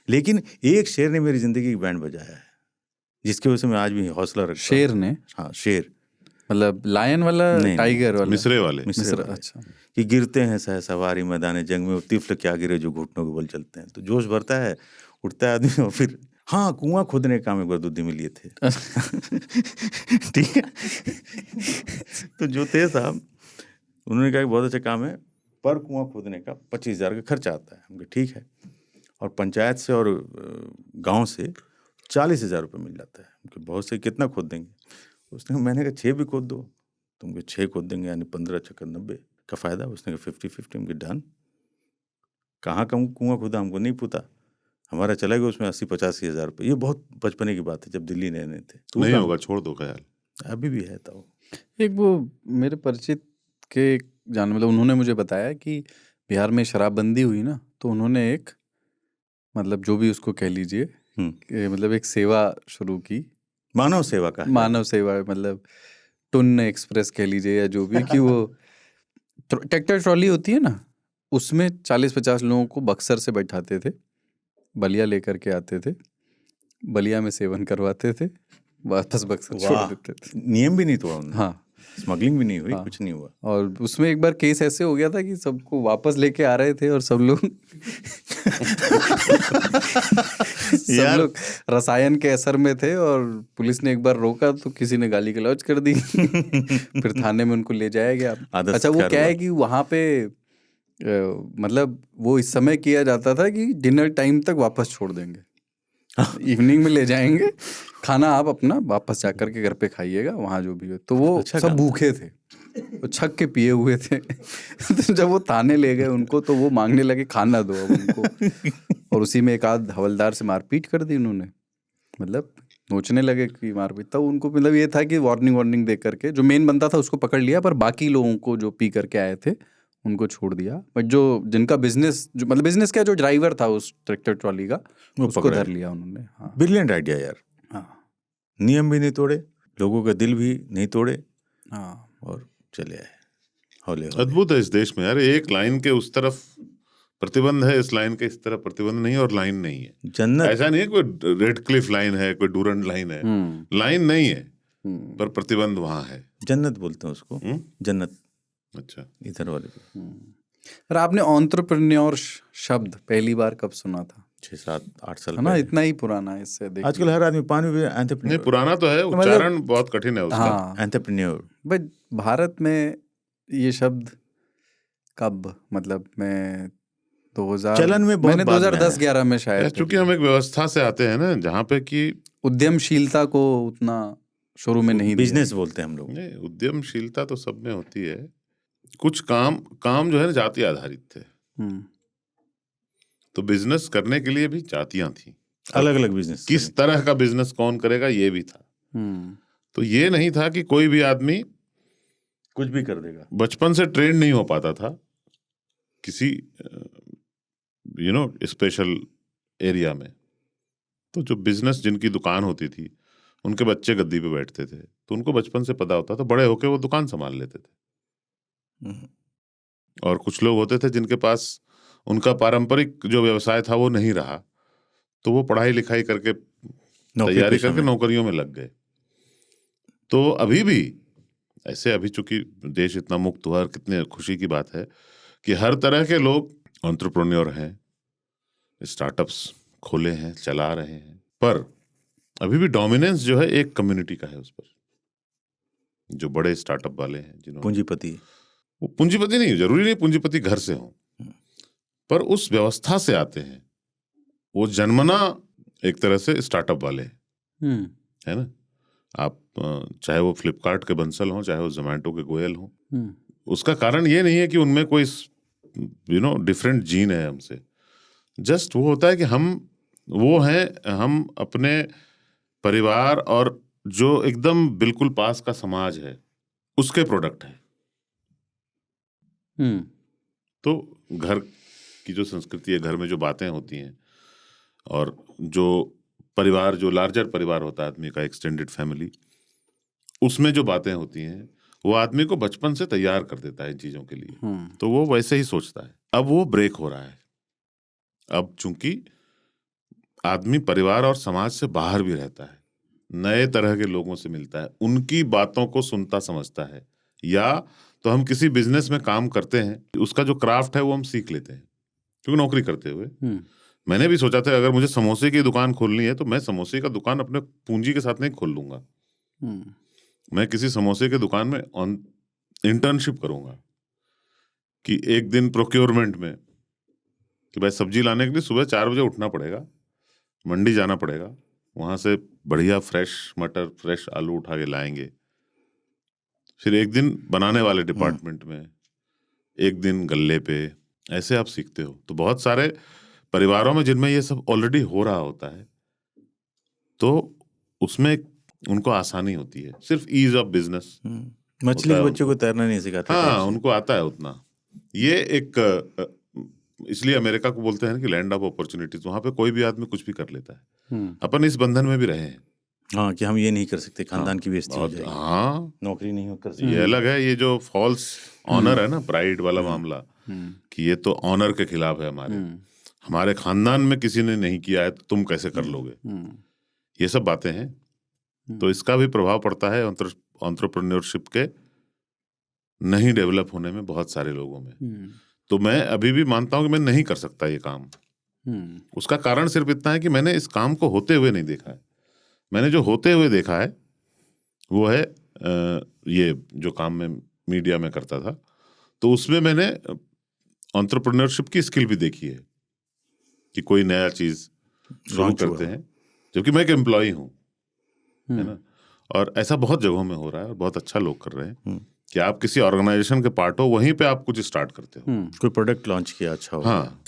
लेकिन एक शेर ने मेरी जिंदगी की बैंड बजाया है, जिसकी वजह से मैं आज भी हौसला रखता हूँ। शेर ने? हाँ, शेर मतलब लायन वाला, टाइगर वाला? मिसरे वाले। अच्छा। कि गिरते हैं सह सवारी मैदान जंग में, वो तिफल क्या गिरे जो घुटनों के बल चलते हैं। तो जोश भरता है, उठता है आदमी, और फिर हाँ, कुआं खोदने का काम एक बार दूधी में लिए थे। ठीक है। तो जो थे साहब, उन्होंने कहा कि बहुत अच्छा काम है, पर कुआं खोदने का 25,000 का खर्चा आता है। हम कहा ठीक है। और पंचायत से और गांव से 40,000 रुपये मिल जाता है। हम कहा बहुत से, कितना खोद देंगे? उसने कहा, मैंने कहा 6 भी खोद दो। तुमको 6 खोद देंगे, यानी 15 छक्कर 90 का फायदा। उसने कहा 50-50। हम कहा डन। कहाँ कुआं खोदा, हमको नहीं पता, हमारा चला गया उसमें 80-85 हज़ार रुपये। ये बहुत बचपने की बात है, जब दिल्ली नए थे। तो नहीं होगा, छोड़ दो ख्याल, अभी भी है। तो एक वो मेरे परिचित के जान, मतलब उन्होंने मुझे बताया कि बिहार में शराबबंदी हुई ना, तो उन्होंने एक, मतलब जो भी उसको कह लीजिए, मतलब एक सेवा शुरू की, मानव सेवा का। मानव सेवा, मतलब टुन एक्सप्रेस कह लीजिए या जो भी, कि वो ट्रैक्टर ट्रॉली होती है ना, उसमें 40-50 लोगों को बक्सर से बैठाते थे, बलिया लेकर के आते थे, बलिया में सेवन करवाते थे, वापस बक्सर छोड़ देते थे। नियम भी नहीं तोड़ा उन्होंने। हाँ, स्मगलिंग भी नहीं हुई। हाँ, कुछ नहीं हुआ। और उसमें एक बार केस ऐसे हो गया था कि सबको वापस लेके आ रहे थे और सब लोग सब लोग रसायन के असर में थे, और पुलिस ने एक बार रोका तो किसी ने गाली गलौज कर दी। फिर थाने में उनको ले जाया गया। अच्छा, वो क्या है कि वहाँ पे मतलब वो इस समय किया जाता था कि डिनर टाइम तक वापस छोड़ देंगे, इवनिंग में ले जाएंगे, खाना आप अपना वापस जाकर के घर पे खाइएगा, वहाँ जो भी हो। तो वो सब भूखे थे, वो छक के पिए हुए थे। तो जब वो थाने ले गए उनको, तो वो मांगने लगे खाना दो अब उनको, और उसी में एक आध हवलदार से मारपीट कर दी उन्होंने, मतलब नोचने लगे कि मारपीट। तब उनको मतलब ये था कि वार्निंग दे करके, जो मेन बंदा था उसको पकड़ लिया, पर बाकी लोगों को जो पी करके आए थे उनको छोड़ दिया। बट जो जिनका बिजनेस, जो मतलब बिजनेस क्या, जो ड्राइवर था उस ट्रैक्टर ट्रॉली का, उसको धर लिया उन्होंने। हाँ, ब्रिलियंट आइडिया यार। हाँ, नियम भी नहीं तोड़े, लोगों का दिल भी नहीं तोड़े, हाँ, और चले आए हौले। अद्भुत है इस देश में यार। एक लाइन के उस तरफ प्रतिबंध है, इस लाइन के इस तरफ प्रतिबंध नहीं, और लाइन नहीं है। जन्नत ऐसा नहीं है कोई रेड क्लिफ लाइन है, कोई डूरंड लाइन है, लाइन नहीं है, पर प्रतिबंध वहां है। जन्नत बोलते हैं उसको। जन्नत। अच्छा, इधर वाले पे। और आपने एंटरप्रेन्योर शब्द पहली बार कब सुना था? 6-7-8 साल है ना, इतना ही पुराना है। इससे देखिए आजकल हर आदमी पानी भी नहीं, पुराना तो है, उच्चारण बहुत कठिन है उसका। हाँ, एंटरप्रेन्योर। बट भारत में ये शब्द कब, मतलब मैं 2000 चलन में बहुत मैंने 2010-11 में शायद, क्योंकि हम एक व्यवस्था से आते हैं ना, जहाँ पे कि उद्यमशीलता को उतना शुरू में नहीं, बिजनेस बोलते हैं हम लोग। नहीं, उद्यमशीलता तो सब में होती है। कुछ काम जो है ना, जाति आधारित थे। तो बिजनेस करने के लिए भी जातियां थी, अलग अलग बिजनेस। किस तरह का बिजनेस कौन करेगा ये भी था। तो ये नहीं था कि कोई भी आदमी कुछ भी कर देगा। बचपन से ट्रेन नहीं हो पाता था किसी स्पेशल एरिया में। तो जो बिजनेस, जिनकी दुकान होती थी, उनके बच्चे गद्दी पे बैठते थे, तो उनको बचपन से पता होता था, बड़े होके वो दुकान संभाल लेते थे। और कुछ लोग होते थे जिनके पास उनका पारंपरिक जो व्यवसाय था वो नहीं रहा, तो वो पढ़ाई लिखाई करके, तैयारी करके नौकरियों में लग गए। तो अभी भी ऐसे, अभी चूंकि देश इतना मुक्त हुआ, और कितने खुशी की बात है कि हर तरह के लोग एंटरप्रेन्योर हैं, स्टार्टअप्स खोले हैं, चला रहे हैं। पर अभी भी डोमिनेंस जो है एक कम्युनिटी का है उस पर, जो बड़े स्टार्टअप वाले हैं, जिन्होंने पूंजीपति। वो पूंजीपति नहीं, जरूरी नहीं पूंजीपति घर से हो, पर उस व्यवस्था से आते हैं। वो जन्मना एक तरह से स्टार्टअप वाले हैं, है ना। आप चाहे वो फ्लिपकार्ट के बंसल हों, चाहे वो जोमेटो के गोयल हों, उसका कारण ये नहीं है कि उनमें कोई डिफरेंट जीन है हमसे। जस्ट वो होता है कि हम अपने परिवार और जो एकदम बिल्कुल पास का समाज है उसके प्रोडक्ट हैं। तो घर की जो संस्कृति है, घर में जो बातें होती हैं, और जो परिवार, जो लार्जर परिवार होता है आदमी का, एक्सटेंडेड फैमिली, उसमें जो बातें होती हैं, वो आदमी को बचपन से तैयार कर देता है इन चीजों के लिए। तो वो वैसे ही सोचता है। अब वो ब्रेक हो रहा है। अब चूंकि आदमी परिवार और समाज से बाहर भी रहता है, नए तरह के लोगों से मिलता है, उनकी बातों को सुनता समझता है, या तो हम किसी बिजनेस में काम करते हैं, उसका जो क्राफ्ट है वो हम सीख लेते हैं, क्योंकि नौकरी करते हुए मैंने भी सोचा था अगर मुझे समोसे की दुकान खोलनी है तो मैं समोसे का दुकान अपने पूंजी के साथ नहीं खोल लूंगा, मैं किसी समोसे के दुकान में इंटर्नशिप करूंगा कि एक दिन प्रोक्योरमेंट में कि भाई सब्जी लाने के लिए सुबह 4 बजे उठना पड़ेगा, मंडी जाना पड़ेगा, वहां से बढ़िया फ्रेश मटर फ्रेश आलू उठा के लाएंगे, फिर एक दिन बनाने वाले डिपार्टमेंट में, एक दिन गल्ले पे, ऐसे आप सीखते हो। तो बहुत सारे परिवारों में जिनमें ये सब ऑलरेडी हो रहा होता है तो उसमें उनको आसानी होती है, सिर्फ ईज ऑफ बिजनेस। मछली के बच्चों को तैरना नहीं सिखाते। हाँ, उनको आता है उतना। ये एक इसलिए अमेरिका को बोलते हैं कि लैंड ऑफ अपॉर्चुनिटीज, वहां पे कोई भी आदमी कुछ भी कर लेता है। अपन इस बंधन में भी रहे हैं, हाँ, कि हम ये नहीं कर सकते, खानदान की बेइज्जती हो जाएगी, हाँ, नौकरी नहीं कर सकते। ये अलग है, ये जो फॉल्स ऑनर है ना, प्राइड वाला मामला, कि ये तो ऑनर के खिलाफ है। हमारे खानदान में किसी ने नहीं किया है तो तुम कैसे कर लोगे, ये सब बातें हैं। तो इसका भी प्रभाव पड़ता है एंटरप्रेन्योरशिप के नहीं डेवलप होने में बहुत सारे लोगों में। तो मैं अभी भी मानता हूं कि मैं नहीं कर सकता ये काम। उसका कारण सिर्फ इतना है कि मैंने इस काम को होते हुए नहीं देखा है। मैंने जो होते हुए देखा है वो है ये जो काम मैं मीडिया में करता था, तो उसमें मैंने एंटरप्रेन्योरशिप की स्किल भी देखी है कि कोई नया चीज शुरू करते हैं, जबकि मैं एक एम्प्लॉय हूँ, है ना। और ऐसा बहुत जगहों में हो रहा है और बहुत अच्छा लोग कर रहे हैं कि आप किसी ऑर्गेनाइजेशन के पार्ट हो, वहीं पे आप कुछ स्टार्ट करते हो, कोई प्रोडक्ट लॉन्च किया अच्छा हो। हाँ।